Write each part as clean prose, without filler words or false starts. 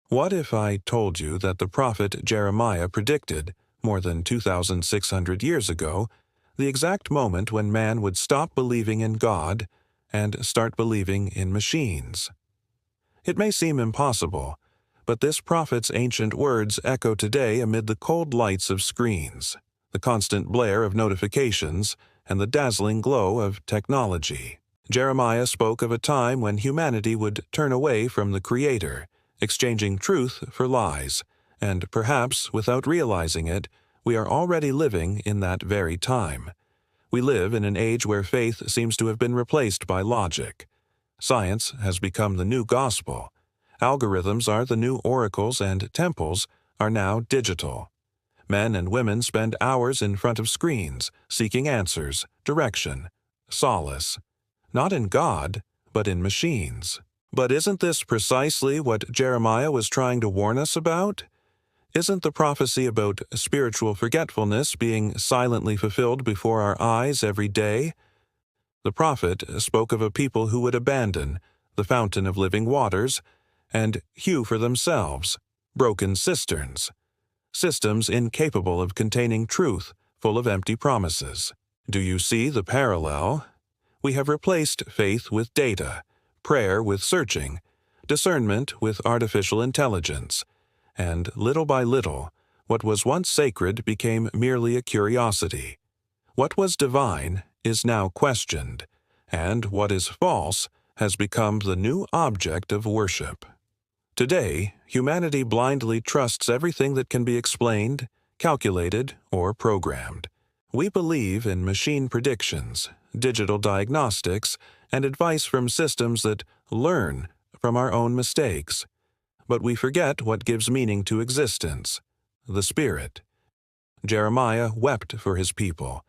What if I told you that the prophet Jeremiah predicted, more than 2,600 years ago, the exact moment when man would stop believing in God and start believing in machines? It may seem impossible, but this prophet's ancient words echo today amid the cold lights of screens, the constant blare of notifications, and the dazzling glow of technology. Jeremiah spoke of a time when humanity would turn away from the Creator, exchanging truth for lies, and perhaps, without realizing it, we are already living in that very time. We live in an age where faith seems to have been replaced by logic. Science has become the new gospel. Algorithms are the new oracles, and temples are now digital. Men and women spend hours in front of screens, seeking answers, direction, solace. Not in God, but in machines. But isn't this precisely what Jeremiah was trying to warn us about? Isn't the prophecy about spiritual forgetfulness being silently fulfilled before our eyes every day? The prophet spoke of a people who would abandon the fountain of living waters and hew for themselves broken cisterns, systems incapable of containing truth, full of empty promises. Do you see the parallel? We have replaced faith with data, prayer with searching, discernment with artificial intelligence, and little by little, what was once sacred became merely a curiosity. What was divine is now questioned, and what is false has become the new object of worship. Today, humanity blindly trusts everything that can be explained, calculated, or programmed. We believe in machine predictions, digital diagnostics, and advice from systems that learn from our own mistakes. But we forget what gives meaning to existence, the Spirit. Jeremiah wept for his people,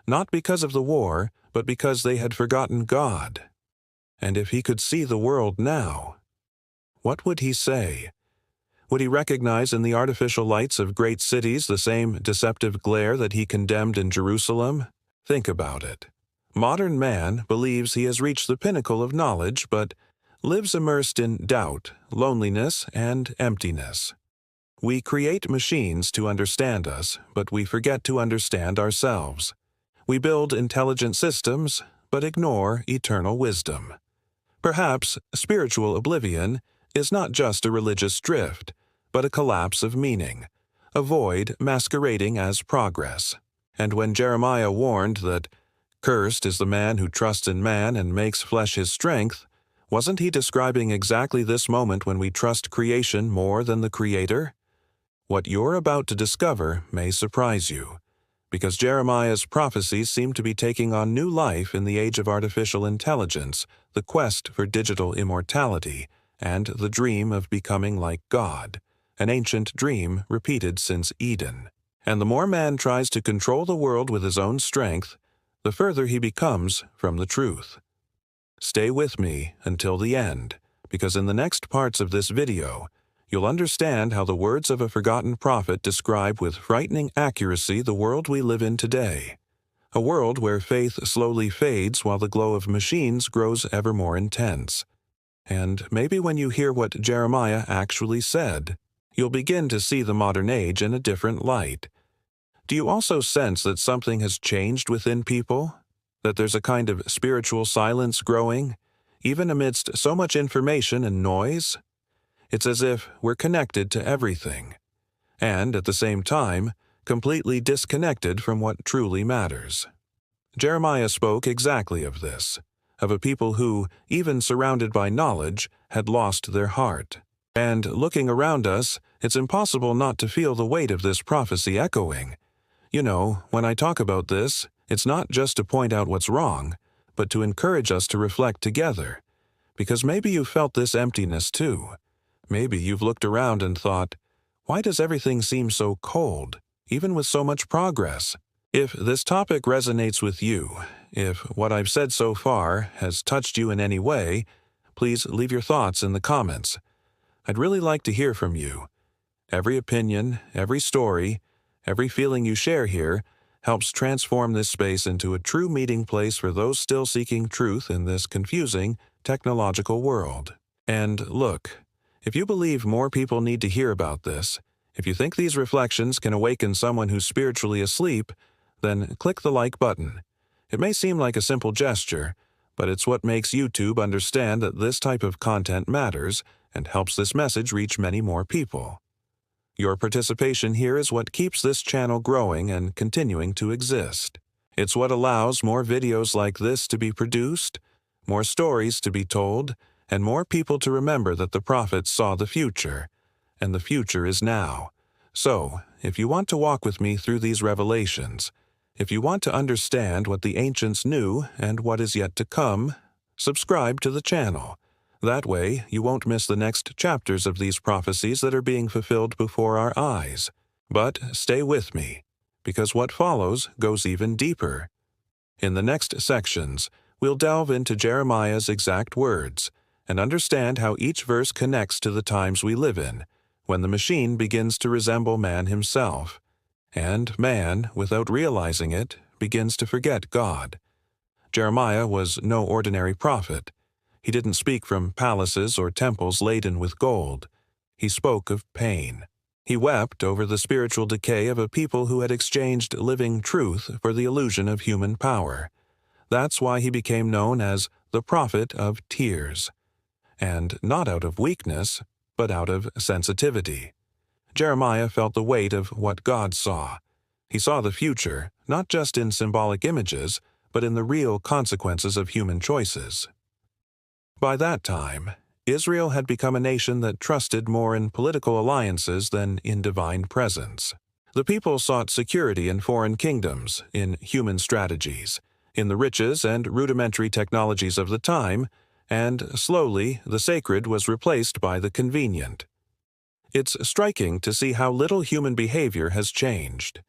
not because of the war, but because they had forgotten God. And if he could see the world now, what would he say? Would he recognize in the artificial lights of great cities the same deceptive glare that he condemned in Jerusalem? Think about it. Modern man believes he has reached the pinnacle of knowledge, but lives immersed in doubt, loneliness, and emptiness. We create machines to understand us, but we forget to understand ourselves. We build intelligent systems, but ignore eternal wisdom. Perhaps spiritual oblivion is not just a religious drift, but a collapse of meaning, a void masquerading as progress. And when Jeremiah warned that, "Cursed is the man who trusts in man and makes flesh his strength," wasn't he describing exactly this moment when we trust creation more than the Creator? What you're about to discover may surprise you, because Jeremiah's prophecies seem to be taking on new life in the age of artificial intelligence, the quest for digital immortality, and the dream of becoming like God, an ancient dream repeated since Eden. And the more man tries to control the world with his own strength, the further he becomes from the truth. Stay with me until the end, because in the next parts of this video, you'll understand how the words of a forgotten prophet describe with frightening accuracy the world we live in today. A world where faith slowly fades while the glow of machines grows ever more intense. And maybe when you hear what Jeremiah actually said, you'll begin to see the modern age in a different light. Do you also sense that something has changed within people? That there's a kind of spiritual silence growing, even amidst so much information and noise? It's as if we're connected to everything, and at the same time, completely disconnected from what truly matters. Jeremiah spoke exactly of this, of a people who, even surrounded by knowledge, had lost their heart. And looking around us, it's impossible not to feel the weight of this prophecy echoing. You know, when I talk about this, it's not just to point out what's wrong, but to encourage us to reflect together. Because maybe you felt this emptiness too. Maybe you've looked around and thought, why does everything seem so cold, even with so much progress? If this topic resonates with you, if what I've said so far has touched you in any way, please leave your thoughts in the comments. I'd really like to hear from you. Every opinion, every story, every feeling you share here helps transform this space into a true meeting place for those still seeking truth in this confusing, technological world. And look, If you believe more people need to hear about this, if you think these reflections can awaken someone who's spiritually asleep, then click the like button. It may seem like a simple gesture, but it's what makes YouTube understand that this type of content matters and helps this message reach many more people. Your participation here is what keeps this channel growing and continuing to exist. It's what allows more videos like this to be produced, more stories to be told, and more people to remember that the prophets saw the future, and the future is now. So, if you want to walk with me through these revelations, if you want to understand what the ancients knew and what is yet to come, subscribe to the channel. That way, you won't miss the next chapters of these prophecies that are being fulfilled before our eyes. But stay with me, because what follows goes even deeper. In the next sections, we'll delve into Jeremiah's exact words and understand how each verse connects to the times we live in, when the machine begins to resemble man himself, and man, without realizing it, begins to forget God. Jeremiah was no ordinary prophet. He didn't speak from palaces or temples laden with gold. He spoke of pain. He wept over the spiritual decay of a people who had exchanged living truth for the illusion of human power. That's why he became known as the prophet of tears. And not out of weakness, but out of sensitivity. Jeremiah felt the weight of what God saw. He saw the future, not just in symbolic images, but in the real consequences of human choices. By that time, Israel had become a nation that trusted more in political alliances than in divine presence. The people sought security in foreign kingdoms, in human strategies, in the riches and rudimentary technologies of the time, and slowly the sacred was replaced by the convenient. It's striking to see how little human behavior has changed.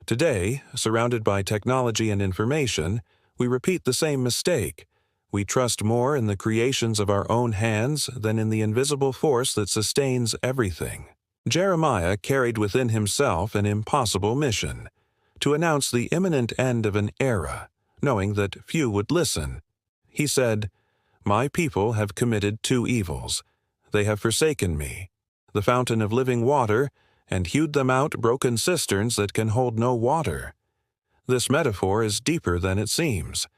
Today, surrounded by technology and information, we repeat the same mistake. We trust more in the creations of our own hands than in the invisible force that sustains everything. Jeremiah carried within himself an impossible mission, to announce the imminent end of an era, knowing that few would listen. He said, "My people have committed two evils. They have forsaken me, the fountain of living water, and hewed them out broken cisterns that can hold no water." This metaphor is deeper than it seems.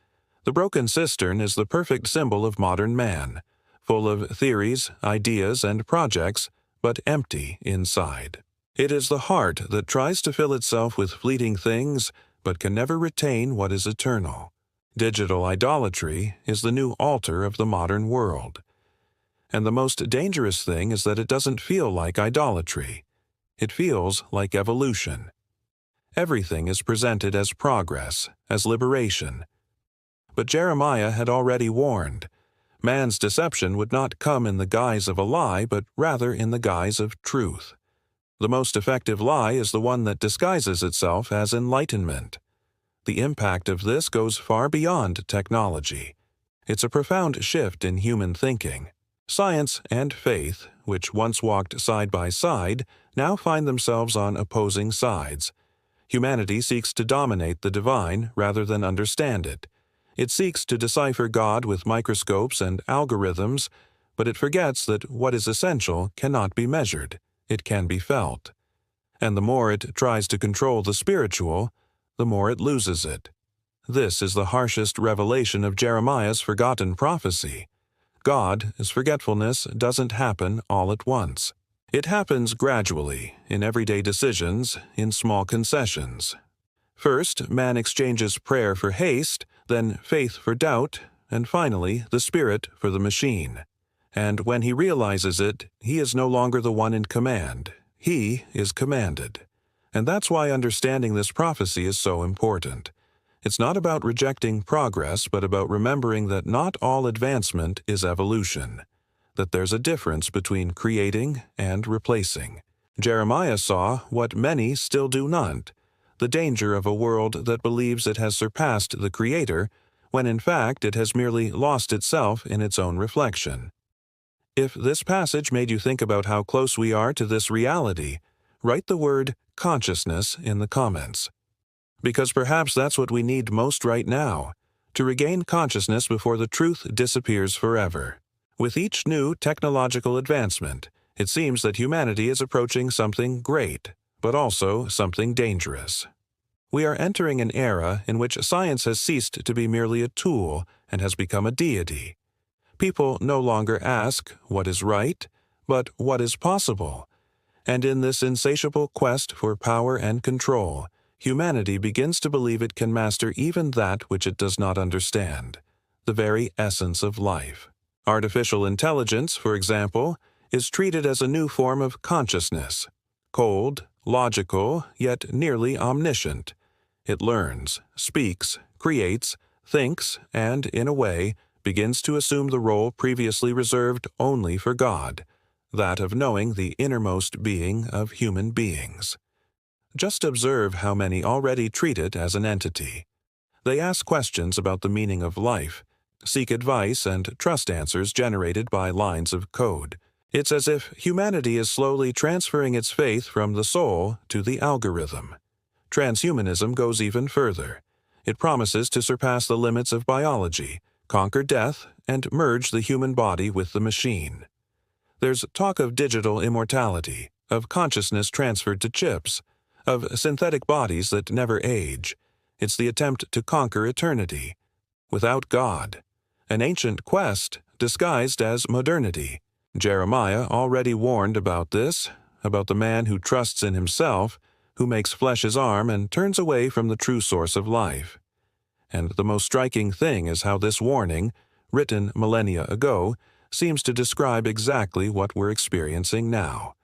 The broken cistern is the perfect symbol of modern man, full of theories, ideas, and projects, but empty inside. It is the heart that tries to fill itself with fleeting things, but can never retain what is eternal. Digital idolatry is the new altar of the modern world. And the most dangerous thing is that it doesn't feel like idolatry. It feels like evolution. Everything is presented as progress, as liberation. But Jeremiah had already warned. Man's deception would not come in the guise of a lie, but rather in the guise of truth. The most effective lie is the one that disguises itself as enlightenment. The impact of this goes far beyond technology. It's a profound shift in human thinking. Science and faith, which once walked side by side, now find themselves on opposing sides. Humanity seeks to dominate the divine rather than understand it. It seeks to decipher God with microscopes and algorithms, but it forgets that what is essential cannot be measured, it can be felt. And the more it tries to control the spiritual, the more it loses it. This is the harshest revelation of Jeremiah's forgotten prophecy. God's forgetfulness doesn't happen all at once. It happens gradually, in everyday decisions, in small concessions. First, man exchanges prayer for haste, then faith for doubt, and finally the spirit for the machine. And when he realizes it, he is no longer the one in command. He is commanded. And that's why understanding this prophecy is so important. It's not about rejecting progress, but about remembering that not all advancement is evolution, that there's a difference between creating and replacing. Jeremiah saw what many still do not, the danger of a world that believes it has surpassed the Creator, when in fact it has merely lost itself in its own reflection. If this passage made you think about how close we are to this reality, write the word consciousness in the comments. Because perhaps that's what we need most right now, to regain consciousness before the truth disappears forever. With each new technological advancement, It seems that humanity is approaching something great, but also something dangerous. We are entering an era in which science has ceased to be merely a tool and has become a deity. People no longer ask what is right, but what is possible. And in this insatiable quest for power and control, humanity begins to believe it can master even that which it does not understand, the very essence of life. Artificial intelligence, for example, is treated as a new form of consciousness, cold, logical, yet nearly omniscient. It learns, speaks, creates, thinks, and, in a way, begins to assume the role previously reserved only for God, that of knowing the innermost being of human beings. Just observe how many already treat it as an entity. They ask questions about the meaning of life, seek advice and trust answers generated by lines of code. It's as if humanity is slowly transferring its faith from the soul to the algorithm. Transhumanism goes even further. It promises to surpass the limits of biology, conquer death, and merge the human body with the machine. There's talk of digital immortality, of consciousness transferred to chips, of synthetic bodies that never age. It's the attempt to conquer eternity. Without God. An ancient quest disguised as modernity. Jeremiah already warned about this, about the man who trusts in himself, who makes flesh his arm and turns away from the true source of life. And the most striking thing is how this warning, written millennia ago, seems to describe exactly what we're experiencing now.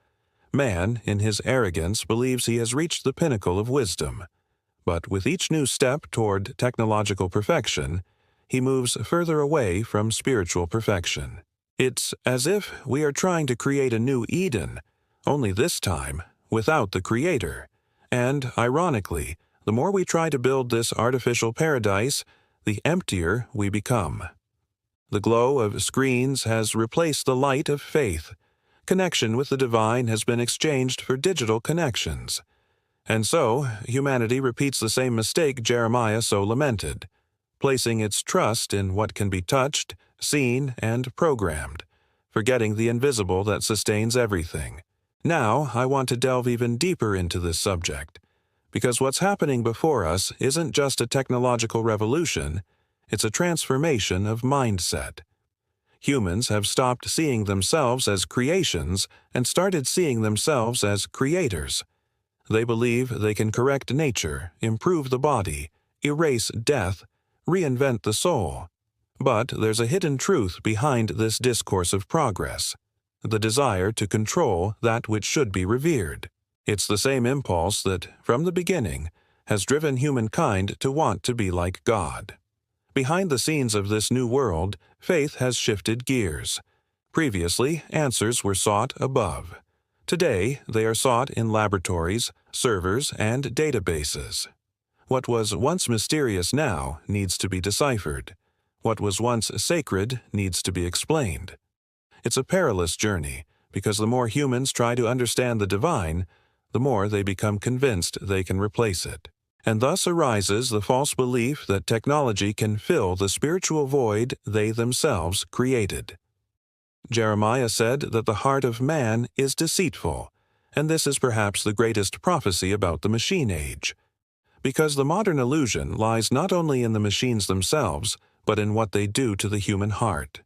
Man, in his arrogance, believes he has reached the pinnacle of wisdom. But with each new step toward technological perfection, he moves further away from spiritual perfection. It's as if we are trying to create a new Eden, only this time without the Creator. And, ironically, the more we try to build this artificial paradise, the emptier we become. The glow of screens has replaced the light of faith. Connection with the divine has been exchanged for digital connections. And so, humanity repeats the same mistake Jeremiah so lamented, placing its trust in what can be touched, seen, and programmed, forgetting the invisible that sustains everything. Now, I want to delve even deeper into this subject, because what's happening before us isn't just a technological revolution, it's a transformation of mindset. Humans have stopped seeing themselves as creations and started seeing themselves as creators. They believe they can correct nature, improve the body, erase death, reinvent the soul. But there's a hidden truth behind this discourse of progress, the desire to control that which should be revered. It's the same impulse that, from the beginning, has driven humankind to want to be like God. Behind the scenes of this new world, faith has shifted gears. Previously, answers were sought above. Today, they are sought in laboratories, servers, and databases. What was once mysterious now needs to be deciphered. What was once sacred needs to be explained. It's a perilous journey, because the more humans try to understand the divine, the more they become convinced they can replace it. And thus arises the false belief that technology can fill the spiritual void they themselves created. Jeremiah said that the heart of man is deceitful, and this is perhaps the greatest prophecy about the machine age. Because the modern illusion lies not only in the machines themselves, but in what they do to the human heart.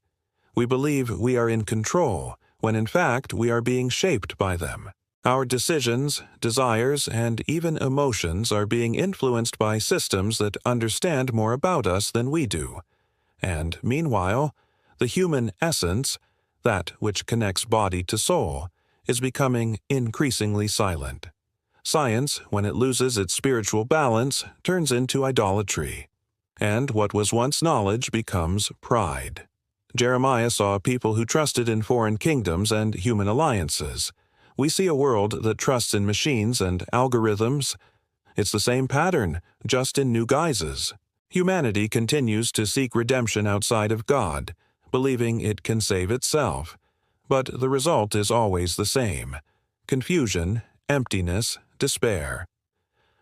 We believe we are in control, when in fact we are being shaped by them. Our decisions, desires, and even emotions are being influenced by systems that understand more about us than we do. And, meanwhile, the human essence, that which connects body to soul, is becoming increasingly silent. Science, when it loses its spiritual balance, turns into idolatry. And what was once knowledge becomes pride. Jeremiah saw people who trusted in foreign kingdoms and human alliances. We see a world that trusts in machines and algorithms. It's the same pattern, just in new guises. Humanity continues to seek redemption outside of God, believing it can save itself. But the result is always the same: confusion, emptiness, despair.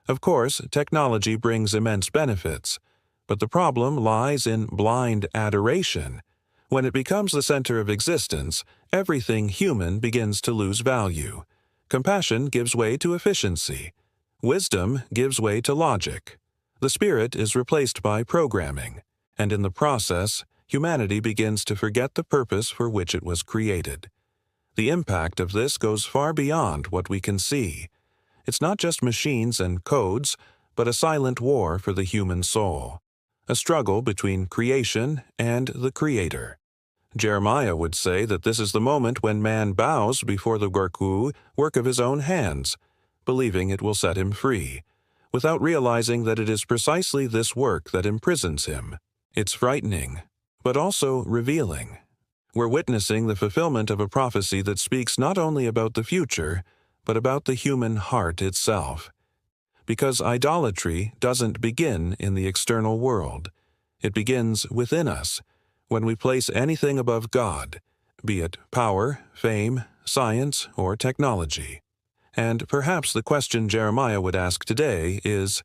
Of course, technology brings immense benefits, but the problem lies in blind adoration. When it becomes the center of existence, everything human begins to lose value. Compassion gives way to efficiency. Wisdom gives way to logic. The spirit is replaced by programming, and in the process, humanity begins to forget the purpose for which it was created. The impact of this goes far beyond what we can see. It's not just machines and codes, but a silent war for the human soul, a struggle between creation and the Creator. Jeremiah would say that this is the moment when man bows before the work of his own hands, believing it will set him free, without realizing that it is precisely this work that imprisons him. It's frightening, but also revealing. We're witnessing the fulfillment of a prophecy that speaks not only about the future, but about the human heart itself. Because idolatry doesn't begin in the external world. It begins within us, when we place anything above God, be it power, fame, science, or technology. And perhaps the question Jeremiah would ask today is,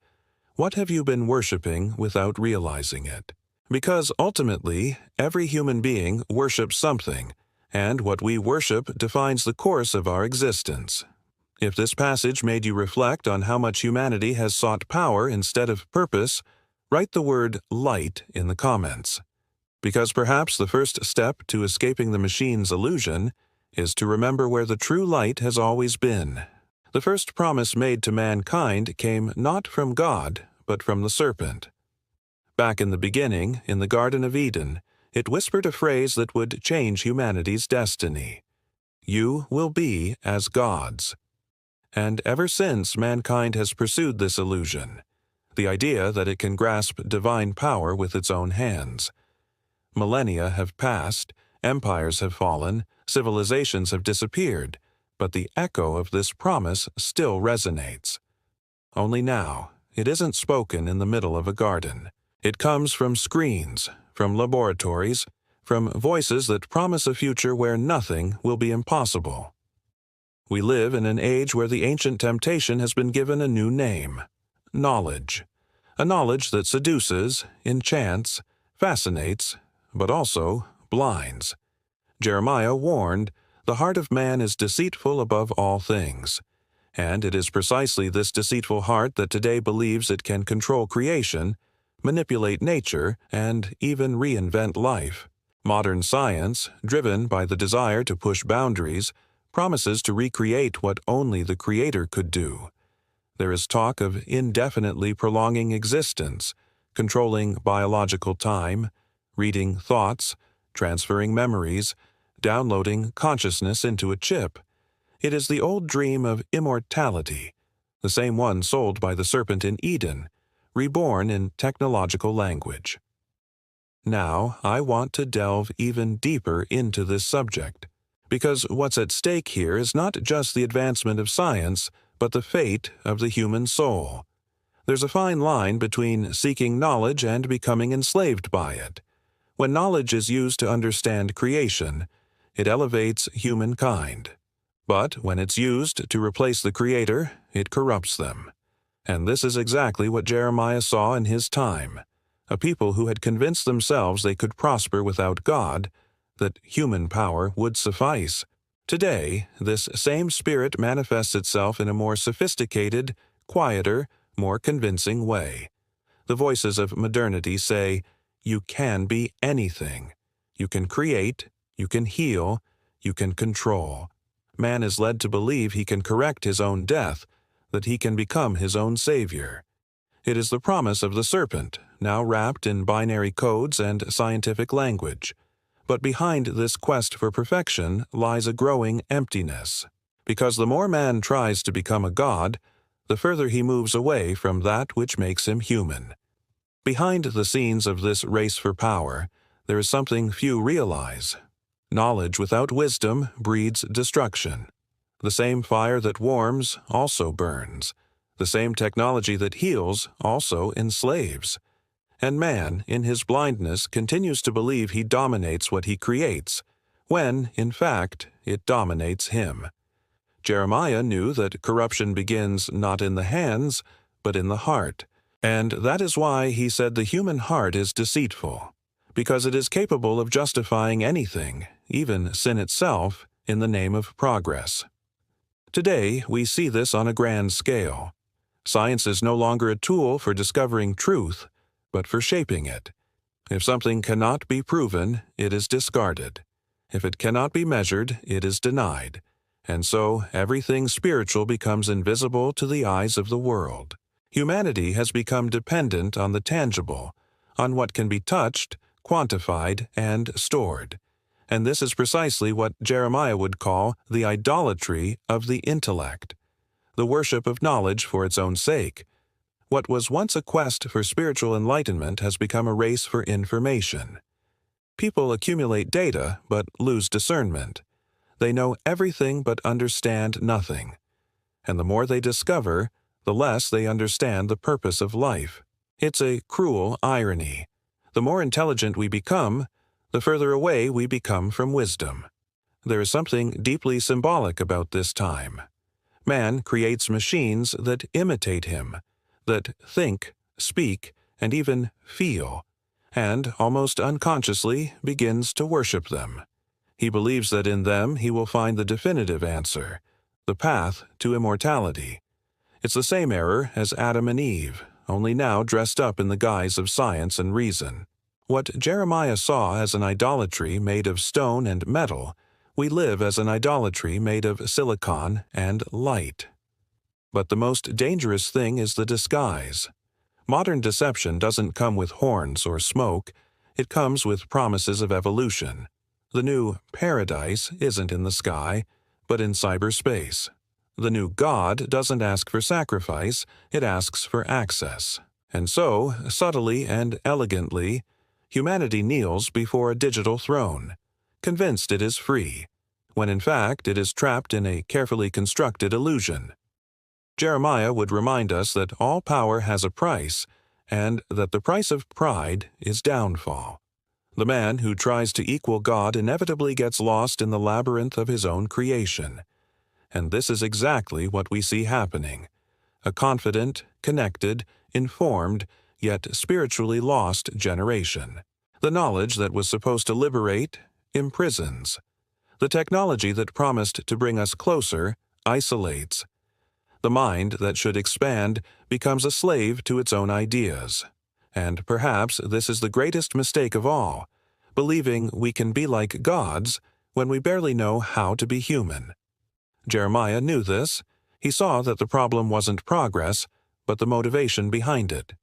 what have you been worshiping without realizing it? Because ultimately, every human being worships something, and what we worship defines the course of our existence. If this passage made you reflect on how much humanity has sought power instead of purpose, write the word light in the comments. Because perhaps the first step to escaping the machine's illusion is to remember where the true light has always been. The first promise made to mankind came not from God, but from the serpent. Back in the beginning, in the Garden of Eden, it whispered a phrase that would change humanity's destiny. You will be as gods. And ever since, mankind has pursued this illusion, the idea that it can grasp divine power with its own hands. Millennia have passed, empires have fallen, civilizations have disappeared, but the echo of this promise still resonates. Only now, it isn't spoken in the middle of a garden. It comes from screens, from laboratories, from voices that promise a future where nothing will be impossible. We live in an age where the ancient temptation has been given a new name: knowledge. A knowledge that seduces, enchants, fascinates, but also blinds. Jeremiah warned, "The heart of man is deceitful above all things." And it is precisely this deceitful heart that today believes it can control creation, manipulate nature, and even reinvent life. Modern science, driven by the desire to push boundaries, promises to recreate what only the Creator could do. There is talk of indefinitely prolonging existence, controlling biological time, reading thoughts, transferring memories, downloading consciousness into a chip. It is the old dream of immortality, the same one sold by the serpent in Eden, reborn in technological language. Now, I want to delve even deeper into this subject, because what's at stake here is not just the advancement of science, but the fate of the human soul. There's a fine line between seeking knowledge and becoming enslaved by it. When knowledge is used to understand creation, it elevates humankind. But when it's used to replace the Creator, it corrupts them. And this is exactly what Jeremiah saw in his time: a people who had convinced themselves they could prosper without God, that human power would suffice. Today, this same spirit manifests itself in a more sophisticated, quieter, more convincing way. The voices of modernity say, you can be anything. You can create, you can heal, you can control. Man is led to believe he can correct his own death, that he can become his own savior. It is the promise of the serpent, now wrapped in binary codes and scientific language. But behind this quest for perfection lies a growing emptiness, because the more man tries to become a god, the further he moves away from that which makes him human. Behind the scenes of this race for power, there is something few realize. Knowledge without wisdom breeds destruction. The same fire that warms also burns. The same technology that heals also enslaves. And man, in his blindness, continues to believe he dominates what he creates, when, in fact, it dominates him. Jeremiah knew that corruption begins not in the hands, but in the heart. And that is why he said the human heart is deceitful. because it is capable of justifying anything, even sin itself, in the name of progress. Today, we see this on a grand scale. Science is no longer a tool for discovering truth, but for shaping it. If something cannot be proven, it is discarded. If it cannot be measured, it is denied. And so, everything spiritual becomes invisible to the eyes of the world. Humanity has become dependent on the tangible, on what can be touched, quantified, and stored. And this is precisely what Jeremiah would call the idolatry of the intellect, the worship of knowledge for its own sake. What was once a quest for spiritual enlightenment has become a race for information. People accumulate data but lose discernment. They know everything but understand nothing. And the more they discover, the less they understand the purpose of life. It's a cruel irony. The more intelligent we become, the further away we become from wisdom. There is something deeply symbolic about this time. Man creates machines that imitate him, that think, speak, and even feel, and almost unconsciously begins to worship them. He believes that in them he will find the definitive answer, the path to immortality. It's the same error as Adam and Eve, only now dressed up in the guise of science and reason. What Jeremiah saw as an idolatry made of stone and metal, we live as an idolatry made of silicon and light. But the most dangerous thing is the disguise. Modern deception doesn't come with horns or smoke, it comes with promises of evolution. The new paradise isn't in the sky, but in cyberspace. The new God doesn't ask for sacrifice, it asks for access. And so, subtly and elegantly, humanity kneels before a digital throne, convinced it is free, when in fact it is trapped in a carefully constructed illusion. Jeremiah would remind us that all power has a price, and that the price of pride is downfall. The man who tries to equal God inevitably gets lost in the labyrinth of his own creation. And this is exactly what we see happening. A confident, connected, informed, yet spiritually lost generation. The knowledge that was supposed to liberate imprisons. The technology that promised to bring us closer isolates. The mind that should expand becomes a slave to its own ideas. And perhaps this is the greatest mistake of all, believing we can be like gods when we barely know how to be human. Jeremiah knew this. He saw that the problem wasn't progress, but the motivation behind it.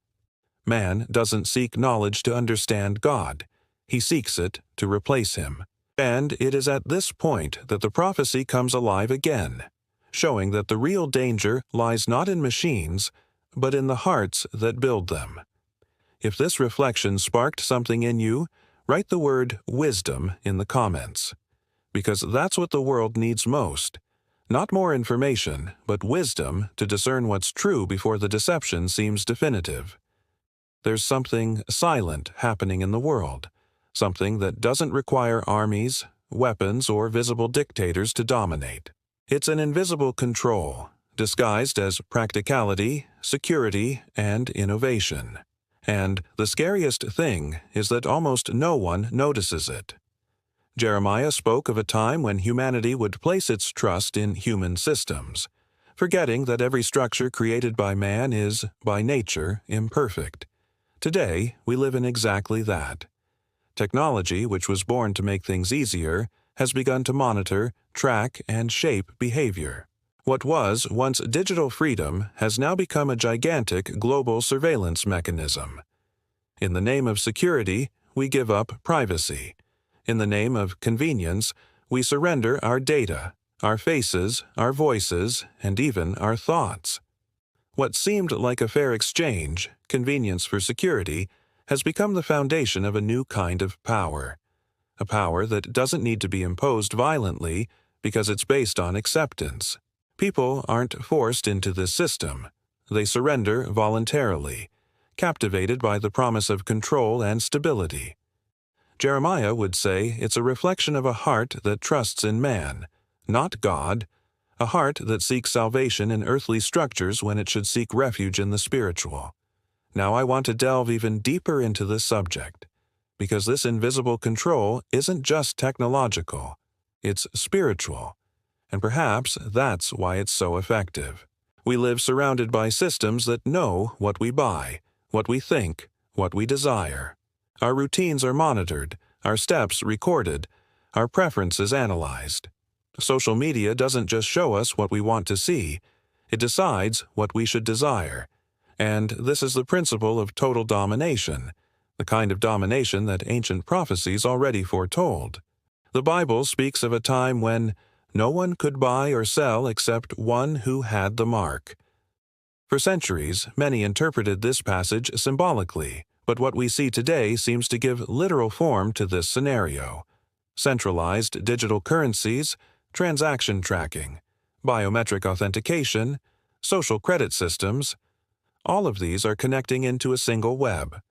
Man doesn't seek knowledge to understand God. He seeks it to replace him. And it is at this point that the prophecy comes alive again, showing that the real danger lies not in machines, but in the hearts that build them. If this reflection sparked something in you, write the word wisdom in the comments, because that's what the world needs most. Not more information, but wisdom to discern what's true before the deception seems definitive. There's something silent happening in the world, something that doesn't require armies, weapons, or visible dictators to dominate. It's an invisible control, disguised as practicality, security, and innovation. And the scariest thing is that almost no one notices it. Jeremiah spoke of a time when humanity would place its trust in human systems, forgetting that every structure created by man is, by nature, imperfect. Today, we live in exactly that. Technology, which was born to make things easier, has begun to monitor, track, and shape behavior. What was once digital freedom has now become a gigantic global surveillance mechanism. In the name of security, we give up privacy. In the name of convenience, we surrender our data, our faces, our voices, and even our thoughts. What seemed like a fair exchange, convenience for security, has become the foundation of a new kind of power. A power that doesn't need to be imposed violently because it's based on acceptance. People aren't forced into this system. They surrender voluntarily, captivated by the promise of control and stability. Jeremiah would say it's a reflection of a heart that trusts in man, not God, a heart that seeks salvation in earthly structures when it should seek refuge in the spiritual. Now I want to delve even deeper into this subject. because this invisible control isn't just technological, it's spiritual, and perhaps that's why it's so effective. We live surrounded by systems that know what we buy, what we think, what we desire. Our routines are monitored, our steps recorded, our preferences analyzed. Social media doesn't just show us what we want to see, it decides what we should desire. And this is the principle of total domination, the kind of domination that ancient prophecies already foretold. The Bible speaks of a time when no one could buy or sell except one who had the mark. For centuries, many interpreted this passage symbolically, but what we see today seems to give literal form to this scenario. Centralized digital currencies, transaction tracking, biometric authentication, social credit systems, all of these are connecting into a single web,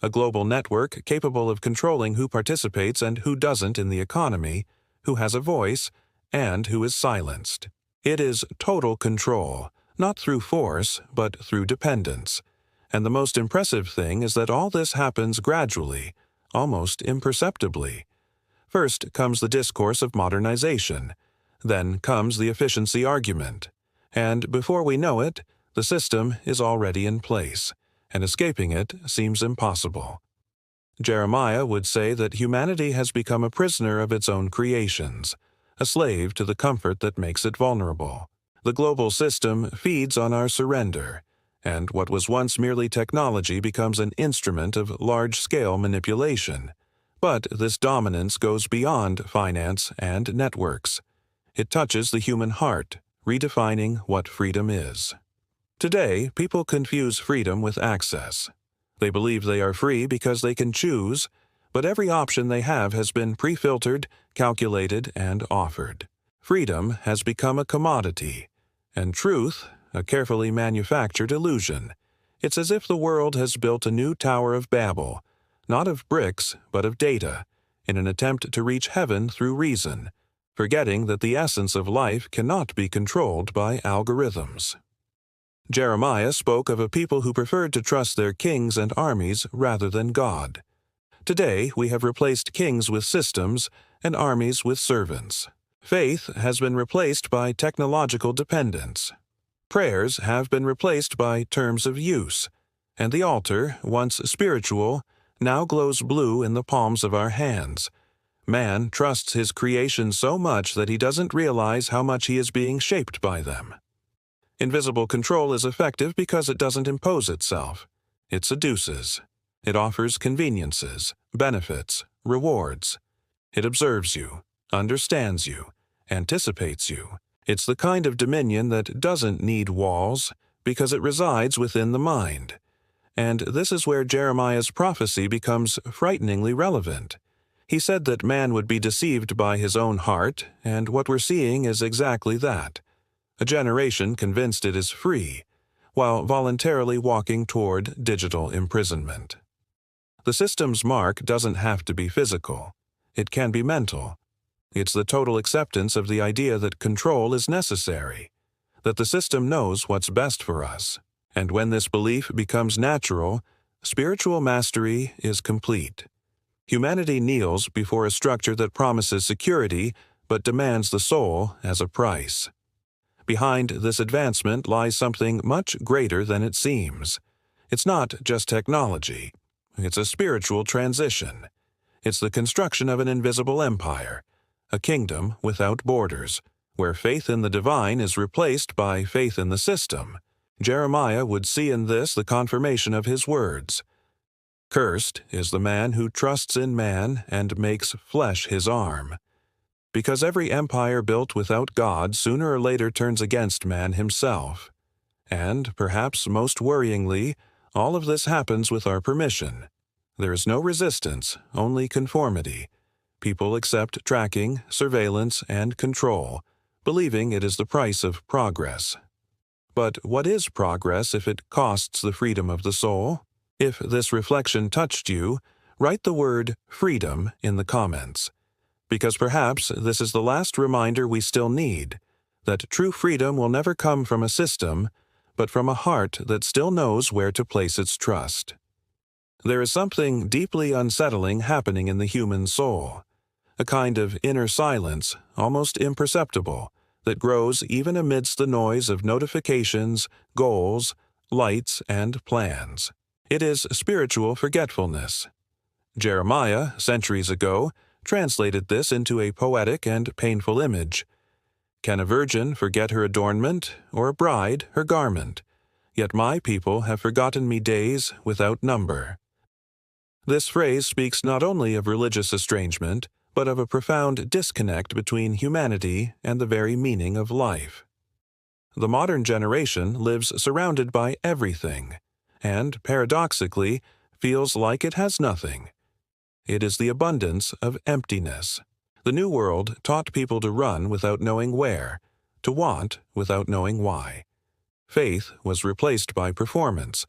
a global network capable of controlling who participates and who doesn't in the economy, who has a voice, and who is silenced. It is total control, not through force, but through dependence. And the most impressive thing is that all this happens gradually, almost imperceptibly. First comes the discourse of modernization, then comes the efficiency argument, and before we know it, the system is already in place, and escaping it seems impossible. Jeremiah would say that humanity has become a prisoner of its own creations, a slave to the comfort that makes it vulnerable. The global system feeds on our surrender, and what was once merely technology becomes an instrument of large-scale manipulation. But this dominance goes beyond finance and networks. It touches the human heart, redefining what freedom is. Today, people confuse freedom with access. They believe they are free because they can choose, but every option they have has been pre-filtered, calculated, and offered. Freedom has become a commodity, and truth, a carefully manufactured illusion. It's as if the world has built a new Tower of Babel, not of bricks, but of data, in an attempt to reach heaven through reason, forgetting that the essence of life cannot be controlled by algorithms. Jeremiah spoke of a people who preferred to trust their kings and armies rather than God. Today, we have replaced kings with systems and armies with servants. Faith has been replaced by technological dependence. Prayers have been replaced by terms of use, and the altar, once spiritual, now glows blue in the palms of our hands. Man trusts his creation so much that he doesn't realize how much he is being shaped by them. Invisible control is effective because it doesn't impose itself. It seduces. It offers conveniences, benefits, rewards. It observes you, understands you, anticipates you. It's the kind of dominion that doesn't need walls because it resides within the mind. And this is where Jeremiah's prophecy becomes frighteningly relevant. He said that man would be deceived by his own heart, and what we're seeing is exactly that. A generation convinced it is free, while voluntarily walking toward digital imprisonment. The system's mark doesn't have to be physical. It can be mental. It's the total acceptance of the idea that control is necessary, that the system knows what's best for us. And when this belief becomes natural, spiritual mastery is complete. Humanity kneels before a structure that promises security but demands the soul as a price. Behind this advancement lies something much greater than it seems. It's not just technology. It's a spiritual transition. It's the construction of an invisible empire, a kingdom without borders, where faith in the divine is replaced by faith in the system. Jeremiah would see in this the confirmation of his words. Cursed is the man who trusts in man and makes flesh his arm. Because every empire built without God sooner or later turns against man himself. And, perhaps most worryingly, all of this happens with our permission. There is no resistance, only conformity. People accept tracking, surveillance, and control, believing it is the price of progress. But what is progress if it costs the freedom of the soul? If this reflection touched you, write the word freedom in the comments. Because perhaps this is the last reminder we still need, that true freedom will never come from a system, but from a heart that still knows where to place its trust. There is something deeply unsettling happening in the human soul, a kind of inner silence, almost imperceptible, that grows even amidst the noise of notifications, goals, lights, and plans. It is spiritual forgetfulness. Jeremiah, centuries ago, translated this into a poetic and painful image. Can a virgin forget her adornment, or a bride her garment? Yet my people have forgotten me days without number. This phrase speaks not only of religious estrangement, but of a profound disconnect between humanity and the very meaning of life. The modern generation lives surrounded by everything, and, paradoxically, feels like it has nothing. It is the abundance of emptiness. The New World taught people to run without knowing where, to want without knowing why. Faith was replaced by performance,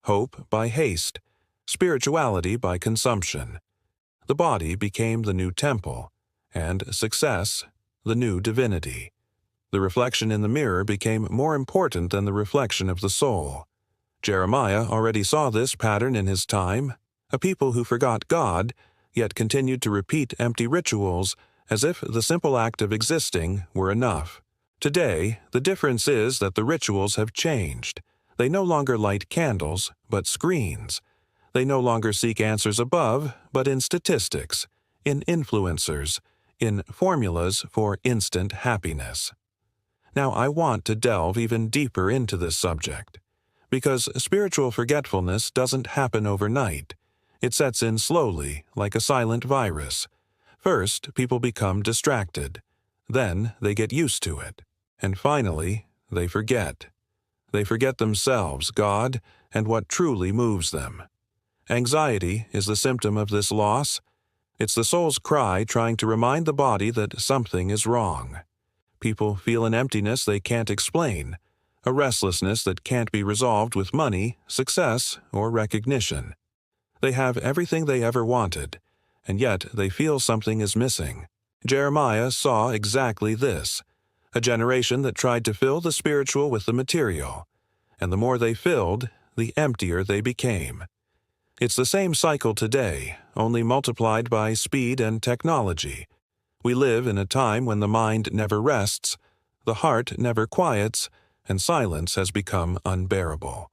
hope by haste, spirituality by consumption. The body became the new temple, and success the new divinity. The reflection in the mirror became more important than the reflection of the soul. Jeremiah already saw this pattern in his time, a people who forgot God, yet continued to repeat empty rituals as if the simple act of existing were enough. Today, the difference is that the rituals have changed. They no longer light candles, but screens. They no longer seek answers above, but in statistics, in influencers, in formulas for instant happiness. Now, I want to delve even deeper into this subject, because spiritual forgetfulness doesn't happen overnight. It sets in slowly, like a silent virus. First, people become distracted. Then, they get used to it. And finally, they forget. They forget themselves, God, and what truly moves them. Anxiety is the symptom of this loss. It's the soul's cry trying to remind the body that something is wrong. People feel an emptiness they can't explain, a restlessness that can't be resolved with money, success, or recognition. They have everything they ever wanted, and yet they feel something is missing. Jeremiah saw exactly this, a generation that tried to fill the spiritual with the material, and the more they filled, the emptier they became. It's the same cycle today, only multiplied by speed and technology. We live in a time when the mind never rests, the heart never quiets, and silence has become unbearable.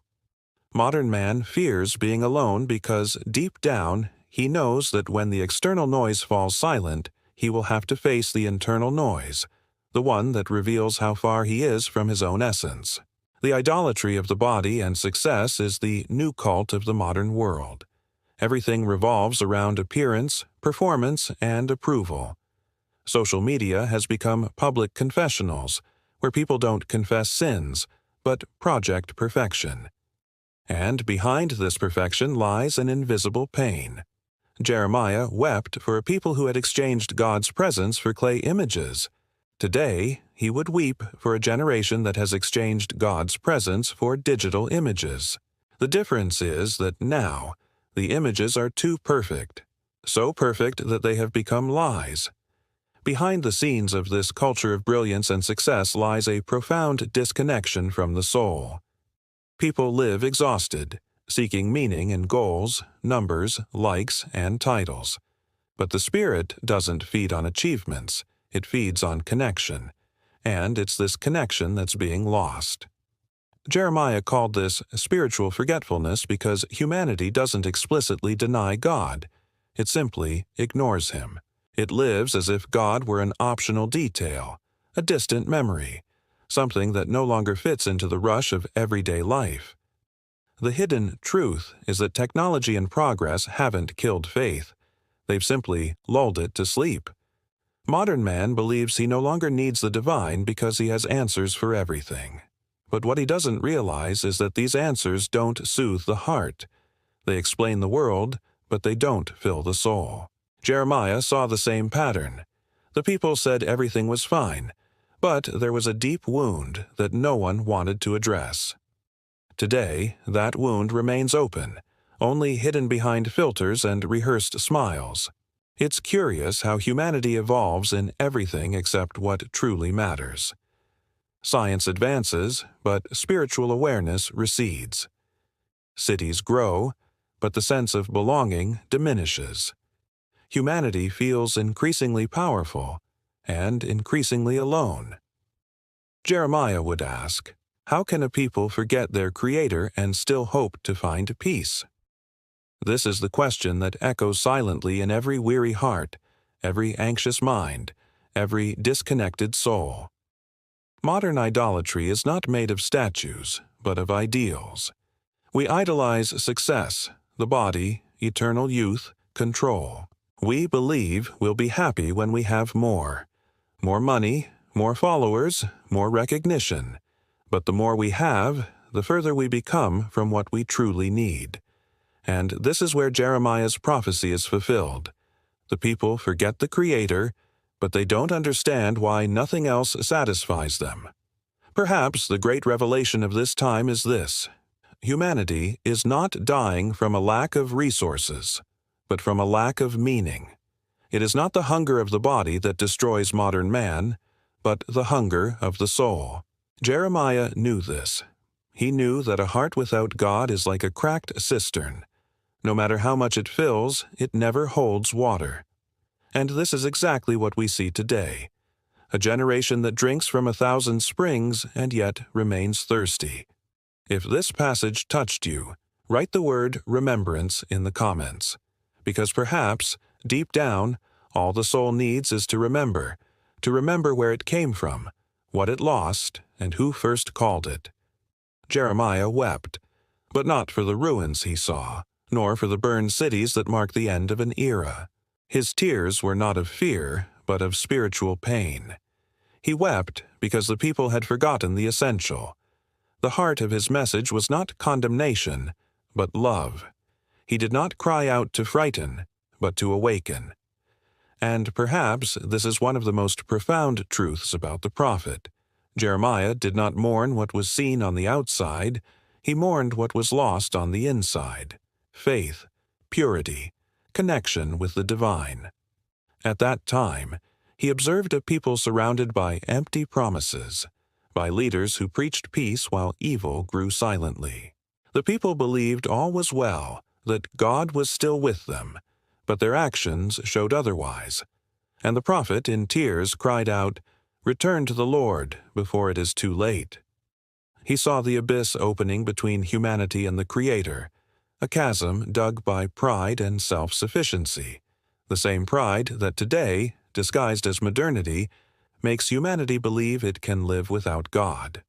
Modern man fears being alone because, deep down, he knows that when the external noise falls silent, he will have to face the internal noise, the one that reveals how far he is from his own essence. The idolatry of the body and success is the new cult of the modern world. Everything revolves around appearance, performance, and approval. Social media has become public confessionals, where people don't confess sins, but project perfection. And behind this perfection lies an invisible pain. Jeremiah wept for a people who had exchanged God's presence for clay images. Today, he would weep for a generation that has exchanged God's presence for digital images. The difference is that now, the images are too perfect, so perfect that they have become lies. Behind the scenes of this culture of brilliance and success lies a profound disconnection from the soul. People live exhausted, seeking meaning in goals, numbers, likes, and titles. But the spirit doesn't feed on achievements, it feeds on connection, and it's this connection that's being lost. Jeremiah called this spiritual forgetfulness because humanity doesn't explicitly deny God. It simply ignores Him. It lives as if God were an optional detail, a distant memory, something that no longer fits into the rush of everyday life. The hidden truth is that technology and progress haven't killed faith. They've simply lulled it to sleep. Modern man believes he no longer needs the divine because he has answers for everything. But what he doesn't realize is that these answers don't soothe the heart. They explain the world, but they don't fill the soul. Jeremiah saw the same pattern. The people said everything was fine, but there was a deep wound that no one wanted to address. Today, that wound remains open, only hidden behind filters and rehearsed smiles. It's curious how humanity evolves in everything except what truly matters. Science advances, but spiritual awareness recedes. Cities grow, but the sense of belonging diminishes. Humanity feels increasingly powerful and increasingly alone. Jeremiah would ask, how can a people forget their Creator and still hope to find peace? This is the question that echoes silently in every weary heart, every anxious mind, every disconnected soul. Modern idolatry is not made of statues, but of ideals. We idolize success, the body, eternal youth, control. We believe we'll be happy when we have more money, more followers, more recognition. But the more we have, the further we become from what we truly need. And this is where Jeremiah's prophecy is fulfilled. The people forget the Creator, but they don't understand why nothing else satisfies them. Perhaps the great revelation of this time is this: humanity is not dying from a lack of resources, but from a lack of meaning. It is not the hunger of the body that destroys modern man, but the hunger of the soul. Jeremiah knew this. He knew that a heart without God is like a cracked cistern. No matter how much it fills, it never holds water. And this is exactly what we see today: a generation that drinks from 1,000 springs and yet remains thirsty. If this passage touched you, write the word remembrance in the comments, because perhaps, deep down, all the soul needs is to remember where it came from, what it lost, and who first called it. Jeremiah wept, but not for the ruins he saw, nor for the burned cities that mark the end of an era. His tears were not of fear, but of spiritual pain. He wept because the people had forgotten the essential. The heart of his message was not condemnation, but love. He did not cry out to frighten, but to awaken. And perhaps this is one of the most profound truths about the prophet. Jeremiah did not mourn what was seen on the outside, he mourned what was lost on the inside: faith, purity, connection with the divine. At that time, he observed a people surrounded by empty promises, by leaders who preached peace while evil grew silently. The people believed all was well, that God was still with them, but their actions showed otherwise. And the prophet, in tears, cried out, "Return to the Lord before it is too late." He saw the abyss opening between humanity and the Creator, a chasm dug by pride and self-sufficiency, the same pride that today, disguised as modernity, makes humanity believe it can live without God.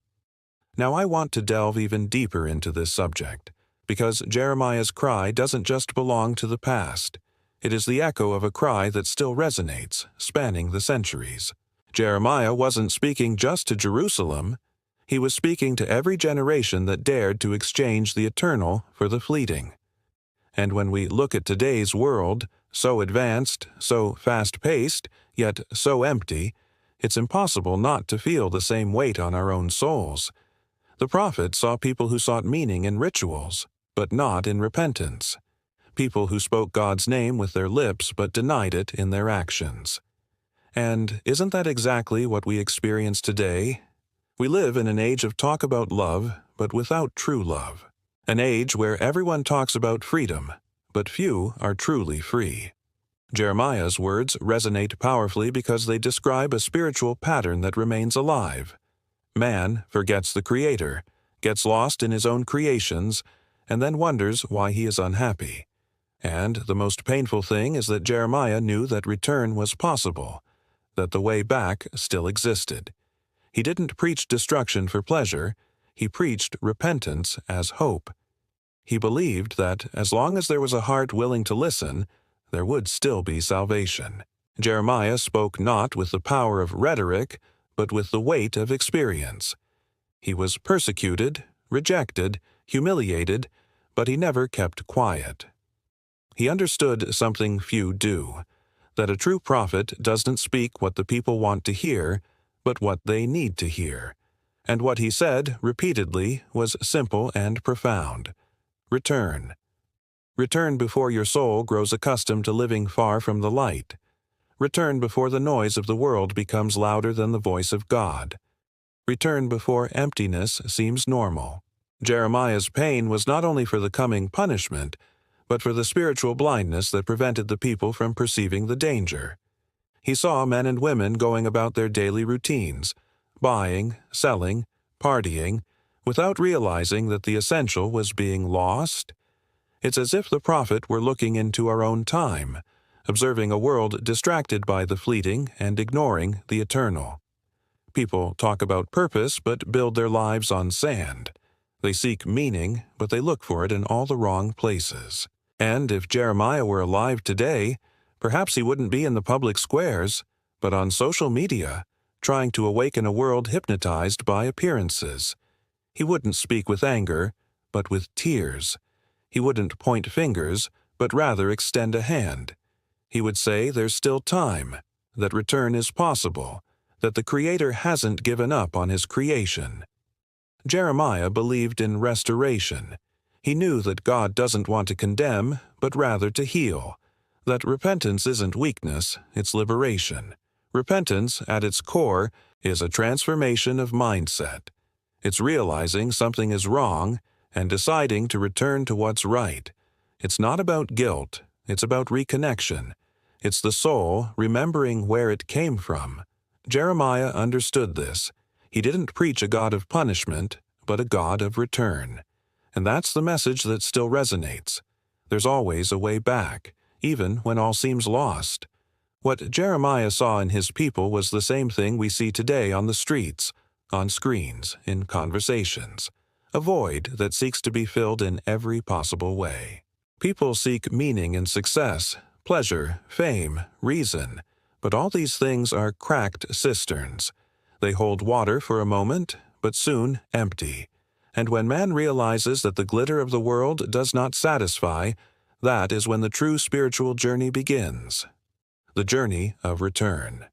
Now I want to delve even deeper into this subject, because Jeremiah's cry doesn't just belong to the past. It is the echo of a cry that still resonates, spanning the centuries. Jeremiah wasn't speaking just to Jerusalem. He was speaking to every generation that dared to exchange the eternal for the fleeting. And when we look at today's world, so advanced, so fast-paced, yet so empty, it's impossible not to feel the same weight on our own souls. The prophet saw people who sought meaning in rituals, but not in repentance. People who spoke God's name with their lips but denied it in their actions. And isn't that exactly what we experience today? We live in an age of talk about love, but without true love. An age where everyone talks about freedom, but few are truly free. Jeremiah's words resonate powerfully because they describe a spiritual pattern that remains alive. Man forgets the Creator, gets lost in his own creations, and then wonders why he is unhappy. And the most painful thing is that Jeremiah knew that return was possible, that the way back still existed. He didn't preach destruction for pleasure, he preached repentance as hope. He believed that as long as there was a heart willing to listen, there would still be salvation. Jeremiah spoke not with the power of rhetoric, but with the weight of experience. He was persecuted, rejected, humiliated, but he never kept quiet. He understood something few do, that a true prophet doesn't speak what the people want to hear, but what they need to hear. And what he said, repeatedly, was simple and profound. Return. Return before your soul grows accustomed to living far from the light. Return before the noise of the world becomes louder than the voice of God. Return before emptiness seems normal. Jeremiah's pain was not only for the coming punishment, but for the spiritual blindness that prevented the people from perceiving the danger. He saw men and women going about their daily routines, buying, selling, partying, without realizing that the essential was being lost. It's as if the prophet were looking into our own time, observing a world distracted by the fleeting and ignoring the eternal. People talk about purpose but build their lives on sand. They seek meaning, but they look for it in all the wrong places. And if Jeremiah were alive today, perhaps he wouldn't be in the public squares, but on social media, trying to awaken a world hypnotized by appearances. He wouldn't speak with anger, but with tears. He wouldn't point fingers, but rather extend a hand. He would say there's still time, that return is possible, that the Creator hasn't given up on His creation. Jeremiah believed in restoration. He knew that God doesn't want to condemn, but rather to heal, that repentance isn't weakness, it's liberation. Repentance, at its core, is a transformation of mindset. It's realizing something is wrong and deciding to return to what's right. It's not about guilt, it's about reconnection. It's the soul remembering where it came from. Jeremiah understood this. He didn't preach a God of punishment, but a God of return. And that's the message that still resonates. There's always a way back, even when all seems lost. What Jeremiah saw in his people was the same thing we see today on the streets, on screens, in conversations. A void that seeks to be filled in every possible way. People seek meaning and success, pleasure, fame, reason, but all these things are cracked cisterns. They hold water for a moment, but soon empty. And when man realizes that the glitter of the world does not satisfy, that is when the true spiritual journey begins. The journey of return.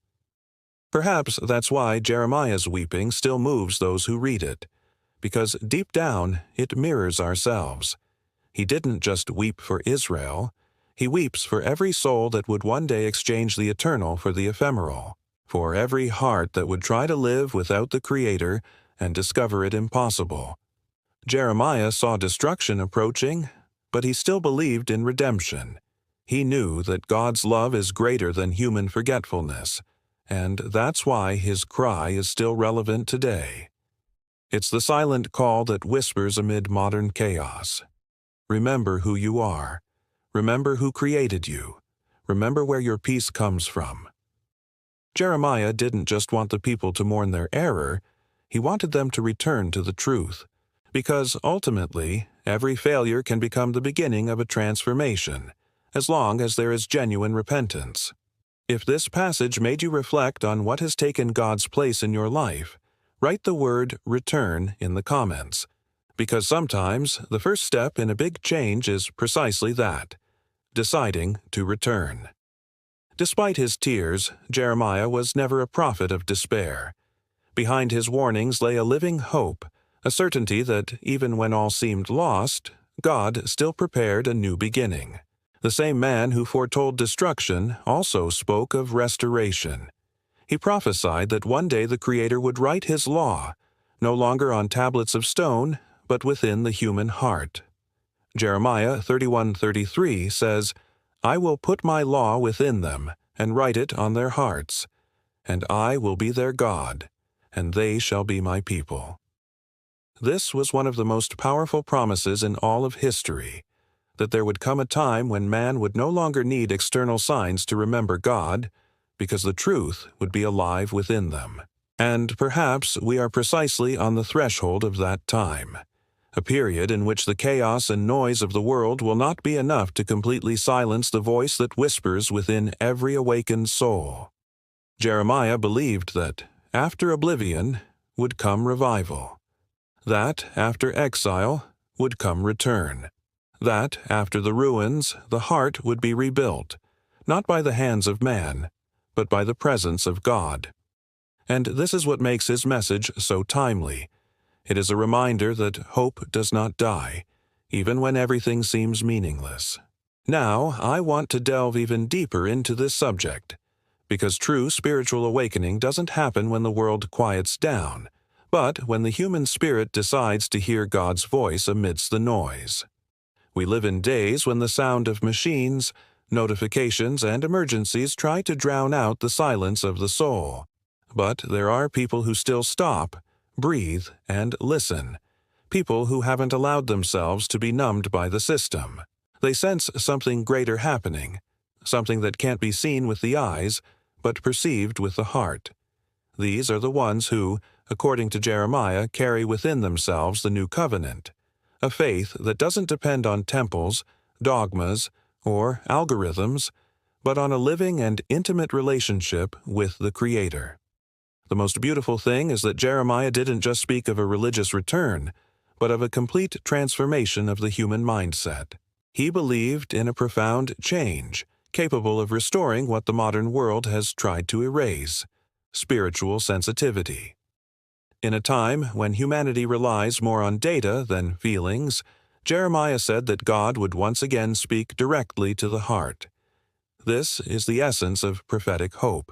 Perhaps that's why Jeremiah's weeping still moves those who read it, because deep down it mirrors ourselves. He didn't just weep for Israel, he weeps for every soul that would one day exchange the eternal for the ephemeral, for every heart that would try to live without the Creator and discover it impossible. Jeremiah saw destruction approaching, but he still believed in redemption. He knew that God's love is greater than human forgetfulness, and that's why his cry is still relevant today. It's the silent call that whispers amid modern chaos. Remember who you are. Remember who created you. Remember where your peace comes from. Jeremiah didn't just want the people to mourn their error, he wanted them to return to the truth. Because ultimately, every failure can become the beginning of a transformation, as long as there is genuine repentance. If this passage made you reflect on what has taken God's place in your life, write the word return in the comments, because sometimes the first step in a big change is precisely that, deciding to return. Despite his tears, Jeremiah was never a prophet of despair. Behind his warnings lay a living hope, a certainty that even when all seemed lost, God still prepared a new beginning. The same man who foretold destruction also spoke of restoration. He prophesied that one day the Creator would write His law, no longer on tablets of stone, but within the human heart. Jeremiah 31:33 says, "I will put my law within them, and write it on their hearts, and I will be their God, and they shall be my people." This was one of the most powerful promises in all of history, that there would come a time when man would no longer need external signs to remember God, because the truth would be alive within them. And perhaps we are precisely on the threshold of that time, a period in which the chaos and noise of the world will not be enough to completely silence the voice that whispers within every awakened soul. Jeremiah believed that, after oblivion, would come revival, that, after exile, would come return, that, after the ruins, the heart would be rebuilt, not by the hands of man, but by the presence of God. And this is what makes his message so timely. It is a reminder that hope does not die, even when everything seems meaningless. Now, I want to delve even deeper into this subject, because true spiritual awakening doesn't happen when the world quiets down, but when the human spirit decides to hear God's voice amidst the noise. We live in days when the sound of machines, notifications, and emergencies try to drown out the silence of the soul. But there are people who still stop, breathe, and listen. People who haven't allowed themselves to be numbed by the system. They sense something greater happening, something that can't be seen with the eyes, but perceived with the heart. These are the ones who, according to Jeremiah, carry within themselves the new covenant, a faith that doesn't depend on temples, dogmas, or algorithms, but on a living and intimate relationship with the Creator. The most beautiful thing is that Jeremiah didn't just speak of a religious return, but of a complete transformation of the human mindset. He believed in a profound change, capable of restoring what the modern world has tried to erase: spiritual sensitivity. In a time when humanity relies more on data than feelings, Jeremiah said that God would once again speak directly to the heart. This is the essence of prophetic hope,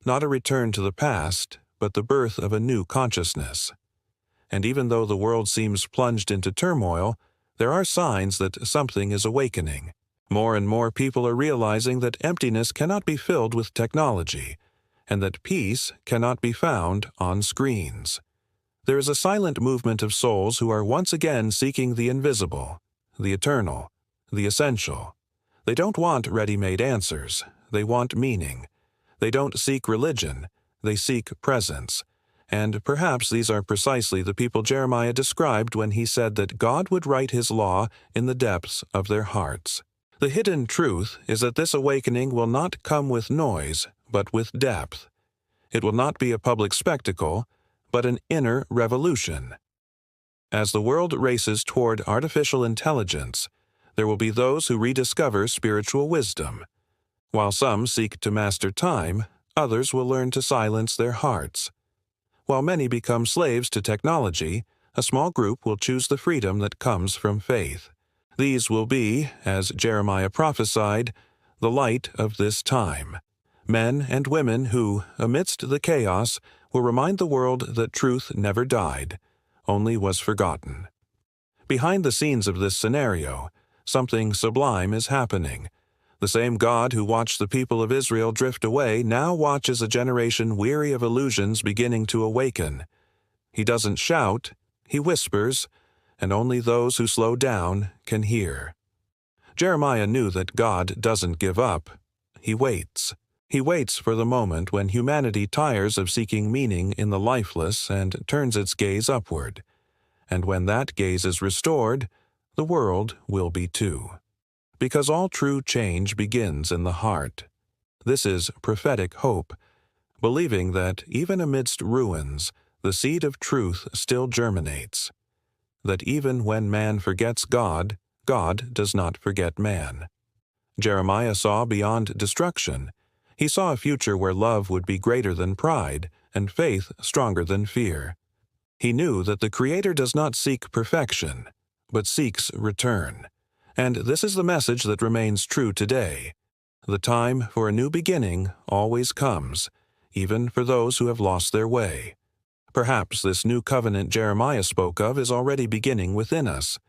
not a return to the past, but the birth of a new consciousness. And even though the world seems plunged into turmoil, there are signs that something is awakening. More and more people are realizing that emptiness cannot be filled with technology, and that peace cannot be found on screens. There is a silent movement of souls who are once again seeking the invisible, the eternal, the essential. They don't want ready-made answers. They want meaning. They don't seek religion. They seek presence. And perhaps these are precisely the people Jeremiah described when he said that God would write His law in the depths of their hearts. The hidden truth is that this awakening will not come with noise, but with depth. It will not be a public spectacle, but an inner revolution. As the world races toward artificial intelligence, there will be those who rediscover spiritual wisdom. While some seek to master time, others will learn to silence their hearts. While many become slaves to technology, a small group will choose the freedom that comes from faith. These will be, as Jeremiah prophesied, the light of this time. Men and women who, amidst the chaos, will remind the world that truth never died, only was forgotten. Behind the scenes of this scenario, something sublime is happening. The same God who watched the people of Israel drift away now watches a generation weary of illusions beginning to awaken. He doesn't shout, He whispers, and only those who slow down can hear. Jeremiah knew that God doesn't give up. He waits. He waits for the moment when humanity tires of seeking meaning in the lifeless and turns its gaze upward. And when that gaze is restored, the world will be too. Because all true change begins in the heart. This is prophetic hope, believing that even amidst ruins, the seed of truth still germinates. That even when man forgets God, God does not forget man. Jeremiah saw beyond destruction. He saw a future where love would be greater than pride and faith stronger than fear. He knew that the Creator does not seek perfection, but seeks return. And this is the message that remains true today. The time for a new beginning always comes, even for those who have lost their way. Perhaps this new covenant Jeremiah spoke of is already beginning within us.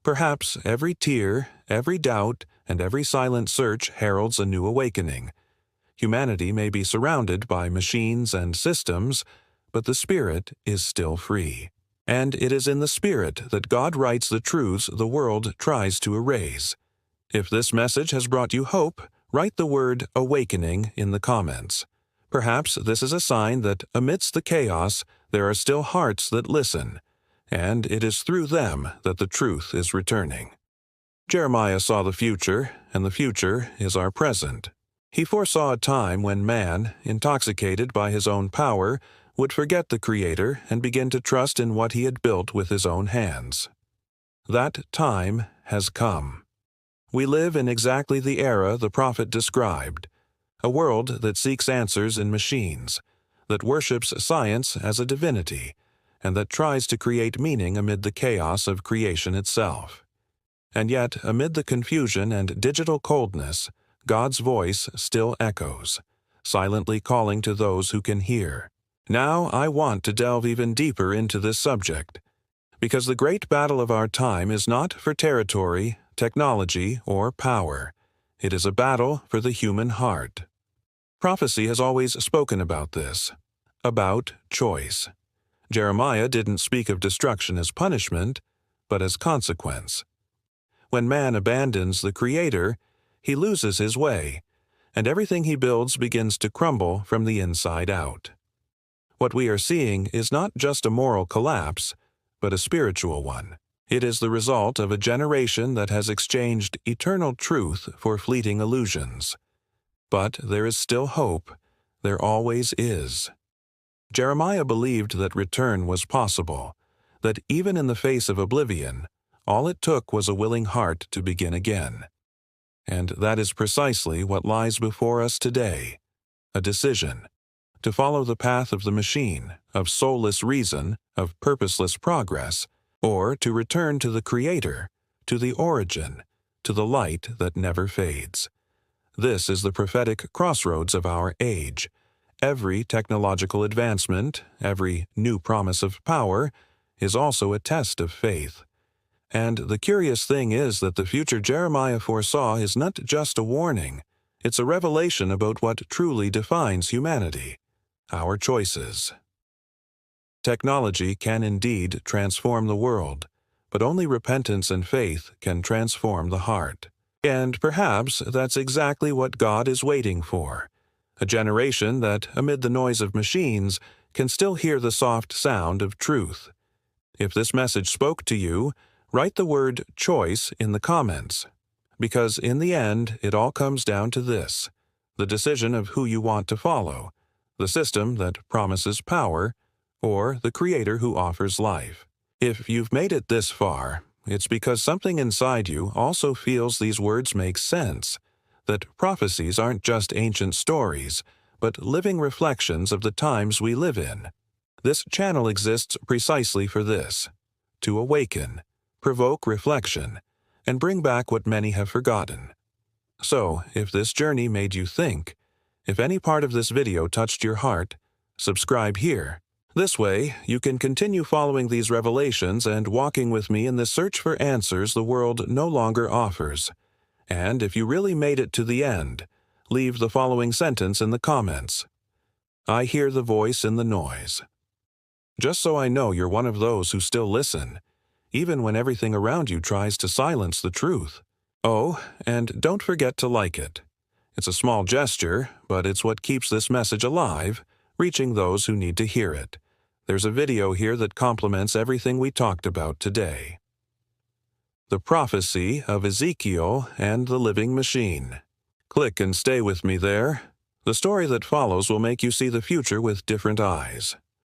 Perhaps every tear, every doubt, and every silent search heralds a new awakening. Humanity may be surrounded by machines and systems, but the Spirit is still free. And it is in the Spirit that God writes the truths the world tries to erase. If this message has brought you hope, write the word awakening in the comments. Perhaps this is a sign that amidst the chaos, there are still hearts that listen, and it is through them that the truth is returning. Jeremiah saw the future, and the future is our present. He foresaw a time when man, intoxicated by his own power, would forget the Creator and begin to trust in what he had built with his own hands. That time has come. We live in exactly the era the prophet described, a world that seeks answers in machines, that worships science as a divinity, and that tries to create meaning amid the chaos of creation itself. And yet, amid the confusion and digital coldness, God's voice still echoes, silently calling to those who can hear. Now I want to delve even deeper into this subject, because the great battle of our time is not for territory, technology, or power. It is a battle for the human heart. Prophecy has always spoken about this, about choice. Jeremiah didn't speak of destruction as punishment, but as consequence. When man abandons the Creator, he loses his way, and everything he builds begins to crumble from the inside out. What we are seeing is not just a moral collapse, but a spiritual one. It is the result of a generation that has exchanged eternal truth for fleeting illusions. But there is still hope. There always is. Jeremiah believed that return was possible, that even in the face of oblivion, all it took was a willing heart to begin again. And that is precisely what lies before us today, a decision, to follow the path of the machine, of soulless reason, of purposeless progress, or to return to the Creator, to the origin, to the light that never fades. This is the prophetic crossroads of our age. Every technological advancement, every new promise of power, is also a test of faith. And the curious thing is that the future Jeremiah foresaw is not just a warning, it's a revelation about what truly defines humanity, our choices. Technology can indeed transform the world, but only repentance and faith can transform the heart. And perhaps that's exactly what God is waiting for, a generation that, amid the noise of machines, can still hear the soft sound of truth. If this message spoke to you, write the word choice in the comments, because in the end it all comes down to this, the decision of who you want to follow, the system that promises power, or the Creator who offers life. If you've made it this far, it's because something inside you also feels these words make sense, that prophecies aren't just ancient stories, but living reflections of the times we live in. This channel exists precisely for this, to awaken, provoke reflection, and bring back what many have forgotten. So, if this journey made you think, if any part of this video touched your heart, subscribe here. This way, you can continue following these revelations and walking with me in the search for answers the world no longer offers. And if you really made it to the end, leave the following sentence in the comments. I hear the voice in the noise. Just so I know you're one of those who still listen, even when everything around you tries to silence the truth. Oh, and don't forget to like it. It's a small gesture, but it's what keeps this message alive, reaching those who need to hear it. There's a video here that complements everything we talked about today. The Prophecy of Ezekiel and the Living Machine. Click and stay with me there. The story that follows will make you see the future with different eyes.